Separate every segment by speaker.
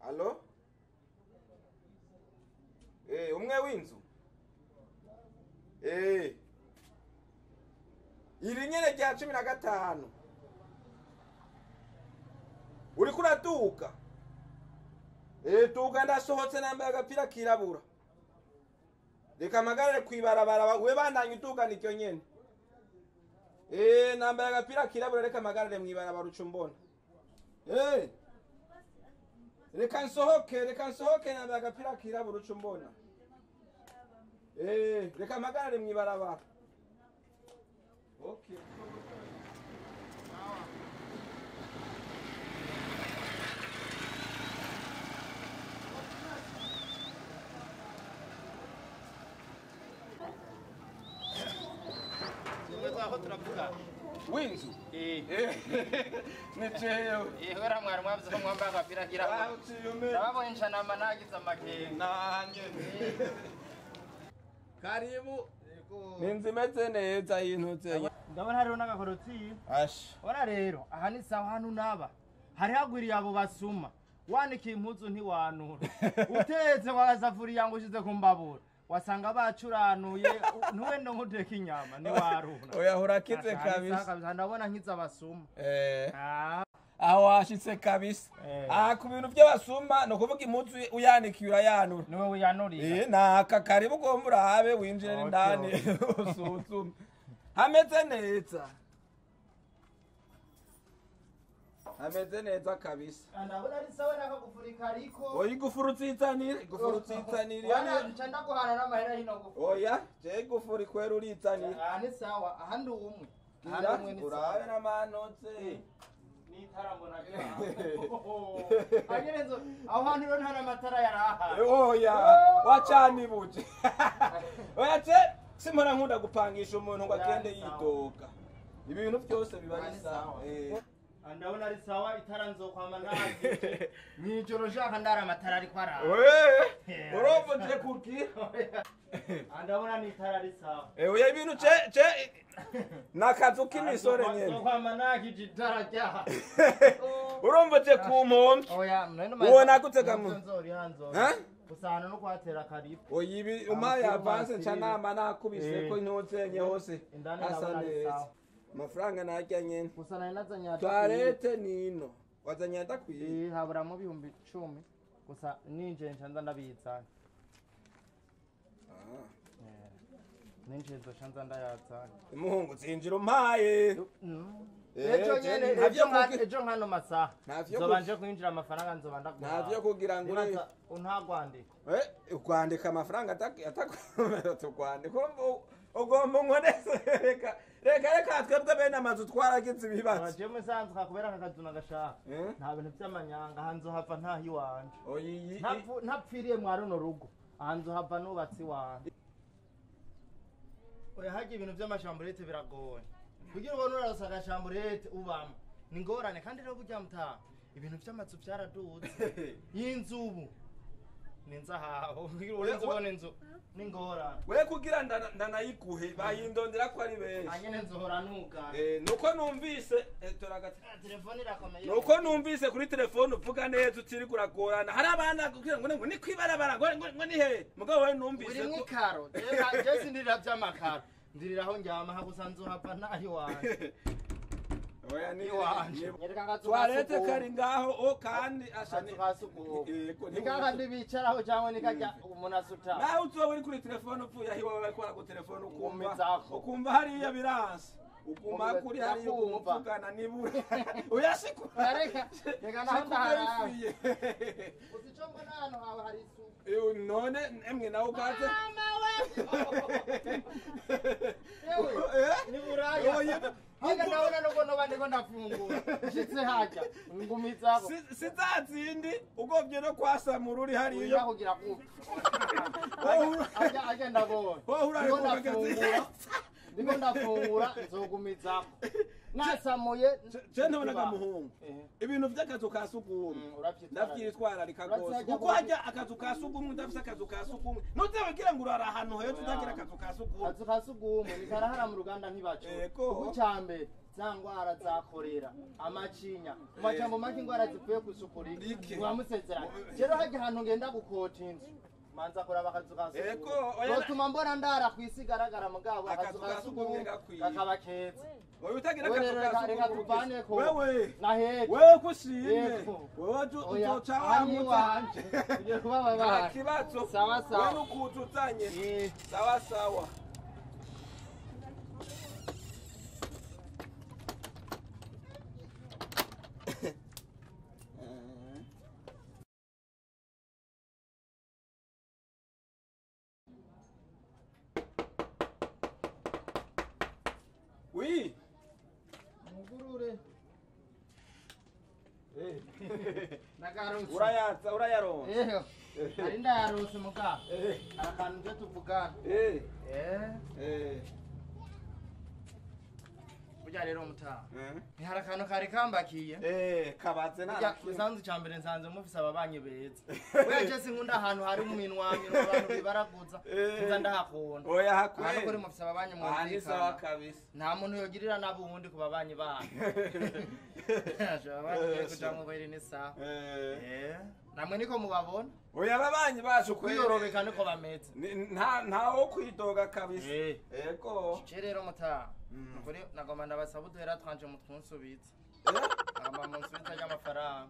Speaker 1: Allo? Umwe w'inzu? Iri nyene rya 15. Uriko uratuka? Tuka ndasohotse nambaye agapira kirabura. Reka magarare kwibarabara we bandanye utuka nikyo nyene. Nambaye agapira kirabura reka magarare mwibarabara ucumbona. Reka nsohoke nambaye agapira kirabura ucumbona. Reka magarare mwibarabara. Okay. Winzu? Nicheyo.
Speaker 2: Ihora mwari mwavuze ko mwamba agapira kirabura. Ndababonye nshanama nagize amakenga.
Speaker 1: Nanje. Karibu. Ninzi meze neza yintutse.
Speaker 2: Ndabona hariho n'agakorotsi.
Speaker 1: Ash.
Speaker 2: Ora rero aha ni sawa hano naba. Hari hagwiriye abo basuma. Wanika impuzu ntiwanura. Utetse wagasafuriya ngo ushize kumbabura. Wasanga bacuranuye ntuwe no nkuteka inyama ni waruna.
Speaker 1: Oya hurakize kabisa.
Speaker 2: Ndabona nkiza abasuma.
Speaker 1: Aho washitse kabisa. Ku bintu by'abasuma no kuvuga impuzu uyanikiye urayanura.
Speaker 2: Niwe uyanuriye.
Speaker 1: Naka karibu ugomba urabe winjire indani usuzume. Hameze neza. Hameze neza kabisa.
Speaker 2: Ndabona ari sawa nakagufurika ariko.
Speaker 1: Oya igufuru tsitsanire, igufuru tsitsanire.
Speaker 2: Yana ncanda guhana n'amahera hino gufuru.
Speaker 1: Oya, je igufuru kwera uritsanire.
Speaker 2: Ni sawa, ahandi umwe.
Speaker 1: Ahandi umwe ni urabe namanotse.
Speaker 2: Ni tarambona agerezo aho hantu rero ntara amatara yaraha.
Speaker 1: Oya, wacani buje. Oya je simora nkunda gupangisha umuntu ngo agende yidoga. Ibintu byose biba ari sawa.
Speaker 2: Ndabona ari sawa itara nzokwama ntazi. Nijoro shaka ndara amatara ariko ara.
Speaker 1: Urovoje kuki?
Speaker 2: Ndabona ni itara ari sawa.
Speaker 1: Oya ibintu je nakazu kimisore nyene.
Speaker 2: Nzokwama nakije itara ryaha.
Speaker 1: Uromvoje ku mpombe.
Speaker 2: Oya none
Speaker 1: ubona gutega mu.
Speaker 2: Usana no kwatera karibu.
Speaker 1: Oya ibi umaya avance canama nakubise ko intozenye hose. Asa neza. Mafaranga narya nyene.
Speaker 2: Gusana nazanya
Speaker 1: Toilette nino. Wazanya ndakwiye.
Speaker 2: Habura mu bihumbi 10. Gusa ninje ncanza ndabitsana. Ninje nzoshanza ndayatsana.
Speaker 1: Umuhungu zinjira umpaye.
Speaker 2: Ejo nkano masaha. Nzobanje kwinjira amafaranga nzoba ndaguha.
Speaker 1: Ntavyo kugira ngo
Speaker 2: untagwandika.
Speaker 1: Ukwandika amafaranga atakomera tukwandika. Ugomba nkonese reka twebwe bene amazu twaragize ibibazo.
Speaker 2: Je musanzwe kakubera kakazuna gashaka. Nta bintu by'amanyanga hanzo hava ntahi wanje.
Speaker 1: Oyi
Speaker 2: ntapfiriye mwaruno rugo. Hanzo hava nubatsi wanje. Oya haje ibintu by'amashamburete biragoye. Kugira ubone urasa agashamburete ubama. Ni ngorane kandi rero burya mutaha. Ibintu by'amazu byaraduze. Y'inzubu. Ninzahaho. Kugira urenze ubone inzu. Ningora.
Speaker 1: We kugira ndanayiguhe bayindondera ko ari benshi.
Speaker 2: Anyene nzohora nuka.
Speaker 1: Nuko numvise toragati.
Speaker 2: Telefone irakomeye.
Speaker 1: Nuko numvise kuri telefone uvuga neza utiri kuragorana. Hari abana kugira ngo ni kwibarabara ngo ni he. Mugabo we numvise
Speaker 2: ko. Uri mwikaro. Je sindirira by'amakaro. Ndiriraho njyama hagusanzo hapa nahi wanje.
Speaker 1: Oya ni wanje. Toilette kari ngaho kandi ashani.
Speaker 2: Nikanga ndibicaraho cyangwa nikajya umuntu asuta.
Speaker 1: Naho uzoba uri kuri telefone upfuye ahi wawe ko ku telefone ukumva hariya biranse. Ukuma kuri hariya umuvugana nibura. Uyashikura.
Speaker 2: Reka naho ndahara. Uzico mbona hano hawe hari isuku.
Speaker 1: None emwe nawe ugaze.
Speaker 2: Ni buraya. Hanga naona nuko bandiko ndafungura. Shitse haja. Ngumizako.
Speaker 1: Sizazindi ugovye no kwasamura uri hariyo.
Speaker 2: Uya kugira ku. Aja ndabona. Ndiko ndafungura nzogumizako. Nasamuye
Speaker 1: je ntobonaga muhungu. Ibintu vy'akazu ka sugumwe. Ndavyitwara rikagose. Kuko hajya akazu ka sugumwe ndafise akazu ka sugumwe. Ntuzebagira ngo urara ahantu heza utagira akazu ka sugumwe.
Speaker 2: Akazu ka sugumwe nikarahara mu ruganda ntibaco. Kuko cyambe za ngwara zakorera amacinya amajambo make ingwara zivuye kusukurika wamusezerana rero haje hantu ngenda gukota inzu manza kuraba akazu ka sugumwe rotuma mbona ndara kwisigaragara mugabo akazu ka sugumwe kakaba keza
Speaker 1: oyo utagira akazu ka
Speaker 2: sugumwe wewe naheke
Speaker 1: wewe kushimye wewe uzoca wanje
Speaker 2: ugiye kubaba bana
Speaker 1: kibazo
Speaker 2: sawa sawa
Speaker 1: wewe ukutuzanye sawa sawa Oui.
Speaker 2: Mugurure. Nagarutse.
Speaker 1: Urayaro.
Speaker 2: Ari ndarose muka. Arakantu cyo tuvugana. Burya rero mutaha. Ni harakantu kari kambakiye.
Speaker 1: Kabaze
Speaker 2: nana. Bisanzwe cyambere nsanze mufise ababanye beza. Weje sinkunda ahantu hari uminwa abantu bibaraguza. Nza ndahakunda.
Speaker 1: Oya hakwe.
Speaker 2: Hano kuri mufise ababanye mu
Speaker 1: nzika. Sawa kabisa.
Speaker 2: Nta muntu yogirira nabo ubundi kubabanye bana. Jaba kujango bari ni sawa. Namwe niko mubabona.
Speaker 1: Oya ababanye bacu
Speaker 2: kwiyorobeka niko bameze.
Speaker 1: Nta wo kwidoga kabisa. Ego.
Speaker 2: Rero mutaha. Kuri nagoma ndabasaba duhera twanje mu twunsubiza. Aba munsubiza y'amafaranga.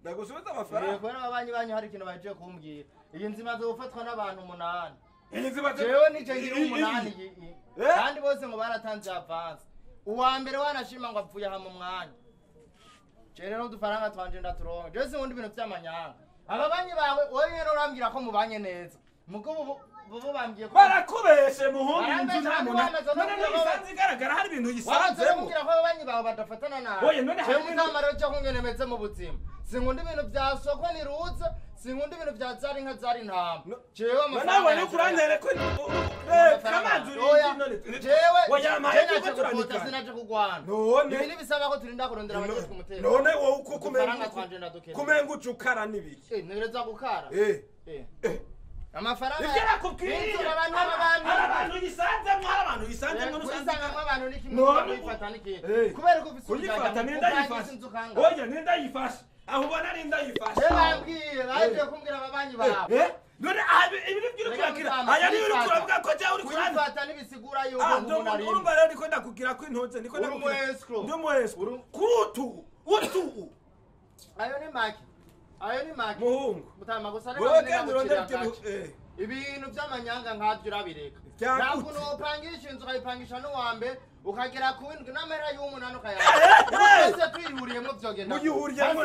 Speaker 1: Ndagusubiza amafaranga.
Speaker 2: Kubera ababanyi banyu hari ikintu baje kumbwira. Iyi nzima zo gufatwa n'abantu 8.
Speaker 1: Iyi nzima
Speaker 2: jewe nije ngira 8 kandi bose ngo baratanze avance. Uwa mbere wanashima ngo apfuye ha mu mwanya. Rero udufaranga twanje ndaturonga. Je sinkunda ibintu by'amanyanga. Ababanyi bawe wowe rero urambwira ko mubanye neza. Mugo Bobo bambye ko
Speaker 1: barakubeshe muhungu inzu ntamuna none nisanze igaragara hari ibintu yisanze
Speaker 2: mubwira ko abanyi bawe badafatana nawe
Speaker 1: oye none hari
Speaker 2: inamaro cyo kungenemetse mu buzima sinkunda ibintu bya soko niruze sinkunda ibintu bya zari nka zari ntama jewe amafaranga
Speaker 1: nawe ni kurantere ko kamanzuri none
Speaker 2: jewe
Speaker 1: oya amaje ko
Speaker 2: turandika sinaje kugwana
Speaker 1: none
Speaker 2: ibi bisaba ko turinda kurondera abaje kumutera
Speaker 1: none wowe uko
Speaker 2: kumenga
Speaker 1: ucukara nibiki
Speaker 2: nereza gukara amafaranga
Speaker 1: ibyakubwira abantu yisanzemo abantu yisanzemo
Speaker 2: n'usanga abantu n'ikimwe bifata n'ikindi kubera ko
Speaker 1: bisubira ninda yifashe oya ninda yifashe aho ubona ninda yifashe
Speaker 2: bambwiye baje kumbwira ababanyi bawe
Speaker 1: none ibiri by'urukurakira aya ni urukuravuga ko cyawe uri kurana
Speaker 2: bifata nibisigura yuko umuntu ari
Speaker 1: urumva rero ndiko ndakugira ko intoze ndiko ndakugira ndumwesco kurutu utu
Speaker 2: ayo ni maki
Speaker 1: muhungu
Speaker 2: mutama gusa ibintu by'amanyanga nkabyo urabireka ntabwo nopangisha inzu ukayipangisha n'uwambe ukagera ku windwi n'amera y'umunani ukayabona twese twihuriyemo byogenda
Speaker 1: muyihuriyemo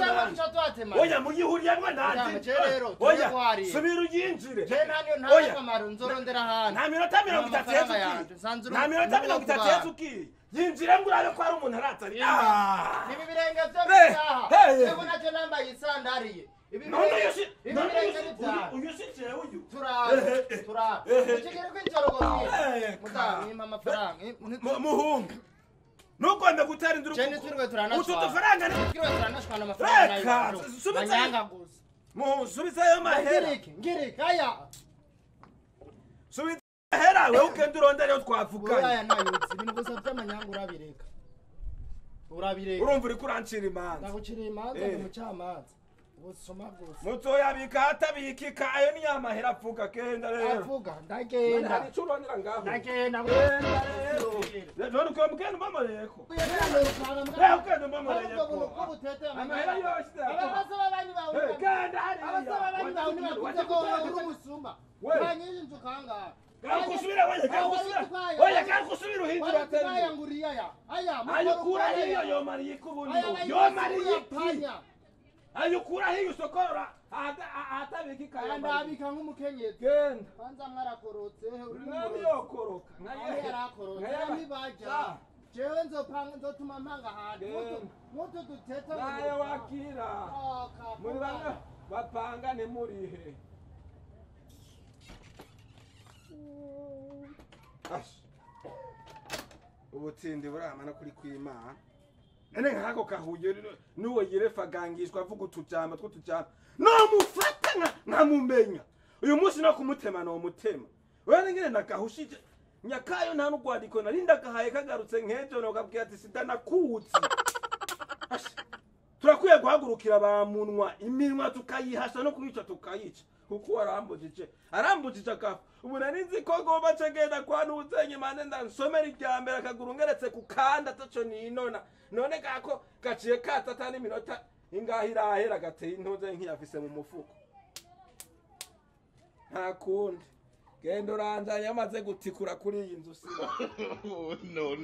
Speaker 1: oya muyihuriyemo nanjye oya subira uyinjire
Speaker 2: nta kamaro nzorondera ahantu
Speaker 1: nta minota 30 nta minota 30 ukiye yinjire ngo urabe ko ari umuntu aratari
Speaker 2: nibi birenge byo byaha yego nacyo nambaye isandariye
Speaker 1: muhungu nugombe gutera induru utu dufaranga subiza ayo mahera subiza ahera wewe ugenda urondera yo twavuganye
Speaker 2: ibintu gusa by'amanyanga urabireka
Speaker 1: urumva uri kurancira imanza
Speaker 2: ndagucira imanza mu mucamanza
Speaker 1: mutoya bikata bikika ayo ni yamahera avuga kenda rero
Speaker 2: avuga ndagenda
Speaker 1: hari curonera ngaho
Speaker 2: ndagenda
Speaker 1: rero uko mugenda mamoreko ukenda mamoreko amahera yose
Speaker 2: abasaba bani bawe
Speaker 1: kanda hari
Speaker 2: abasaba bani bawe ni bakuze ko uri umusumba banyije nzukanga
Speaker 1: kusubira oya kusubira uhindura
Speaker 2: tena yanguriya aya
Speaker 1: ayukura hiyo yomari yikubundi yomari yipanya ayukura hiyo sokorora atabiki kaya
Speaker 2: ndabika nk'umukenyezi
Speaker 1: genda
Speaker 2: kwanza mwarakorotse
Speaker 1: urumwe yokoroka
Speaker 2: nkaye yarakorotse nibaja jewe nzotuma mpanga handi mutu duteta
Speaker 1: naye wakira muri bamwe bapanga ne murihe ubutindi buramana kuri kwimana nene nkako kahuye nuwo yirefa gangishwa avuga utujamba tw'utujamba no mufata nkamumenya uyu munsi no kumutema no mutema wewe ngene nagahushije Nyakayo nta n'ugwandiko narinda gahaye kagarutse nkejo no kabwira ati sitanakutse. Turakwiye guhagurukira bamunwa iminwa tukayihasha no kuyica tukayica kuko arambujije akafu ubu nari nzi ko goba cegenda kwa nuzenye mane ndansomera iryambere akaguru ngeretse ku kanda taco ninona none kako gaciye katata n'iminota ingahirahera gateye intoze nkiyafise mu mufuko nta kundi genda uranzanye amaze gutikura kuri iyi nzu siba.
Speaker 3: No.